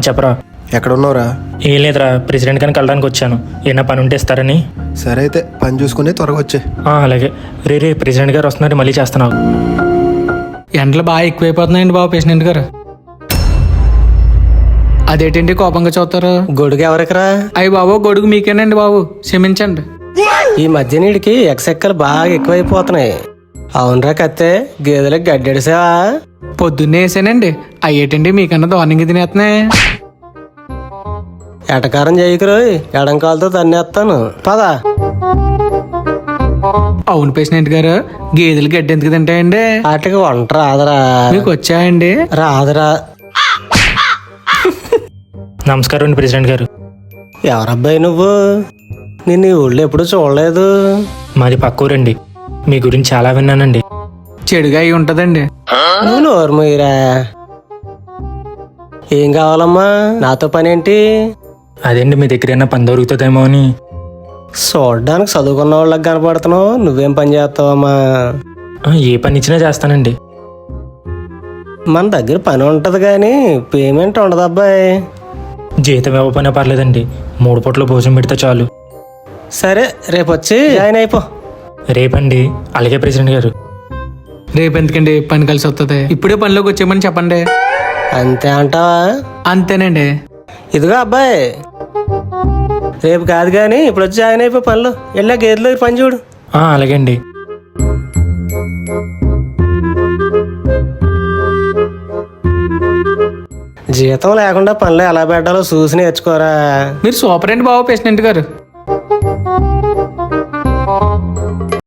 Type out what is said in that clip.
చెప్పరా. ఎక్కడున్నావురా? ఏం లేదురా, ప్రెసిడెంట్ గారిని కలడానికి వచ్చాను. ఏమైనా పని ఉంటే ఇస్తారని. సరే అయితే పని చూసుకుని త్వరగా వచ్చే. అలాగే. రే ప్రెసిడెంట్ గారు వస్తున్నారు, మళ్ళీ చేస్తున్నావు. ఎండలు బాగా ఎక్కువైపోతున్నాయండి బాబు ప్రెసిడెంట్ గారు. అదేంటండి కోపంగా చూస్తారు? గొడుగు ఎవరికిరా? అయ్యి బాబు గొడుగు మీకేనండి బాబు, క్షమించండి. ఈ మధ్య నీడికి ఎక్సెక్కలు బాగా ఎక్కువైపోతున్నాయి. అవునరా కత్తే, గేదెలకు గడ్డెడిసావా? పొద్దున్నే వేసానండి, అయ్యేటండి మీకన్నా దారుణంగా తినేస్తున్నాయి. ఎటకారం చేయకురోయ్, ఎడంకాలతో తన్నేస్తాను. పద. అవును ప్రెసిడెంట్ గారు, గేదెలు గడ్డి ఎందుకు తింటాయండి? వాటికి వంట రాదరా? మీకు వచ్చాయండి? రాదురా. నమస్కారం అండి ప్రెసిడెంట్ గారు. ఎవరబ్బాయి నువ్వు? నేను ఈ ఊళ్ళో ఎప్పుడు చూడలేదు. మాది పక్క ఊరండి. మీ గురించి చాలా విన్నానండి. చెడుగా అయి ఉంటదండి. నువ్వు నోరుమూయరా. ఏం కావాలమ్మా? నాతో పని ఏంటి? అదేంటి, మీ దగ్గర ఏమైనా పని దొరుకుతుందేమో అని. చూడడానికి చదువుకున్న వాళ్ళకి కనపడుతున్నావు, నువ్వేం పని చేస్తావమ్మా? ఏ పని ఇచ్చినా చేస్తానండి. మన దగ్గర పని ఉంటది కానీ పేమెంట్ ఉండదు అబ్బాయి. జీతం ఇవ్వకపోయినా పర్లేదండి, 3 పూటలు భోజనం పెడితే చాలు. సరే రేపు వచ్చి జాయిన్ అయిపో. రేపండి. అలాగే ప్రెసిడెంట్ గారు. రేపు ఎందుకండి, పని కలిసి వస్తుంది. ఇప్పుడే పనిలోకి వచ్చేయమని చెప్పండి. అంతే అంటావా? అంతేనండి. ఇదిగో అబ్బాయి, రేపు కాదు కానీ ఇప్పుడు వచ్చి జాయిన్ అయిపో పనిలో. వెళ్ళా గేదెలో పని చూడు. అలాగే అండి. జీతం లేకుండా పనులు ఎలా పెట్టాలో చూసి నేర్చుకోరా. మీరు సూపర్ అండి బాబు ప్రెసిడెంట్ గారు.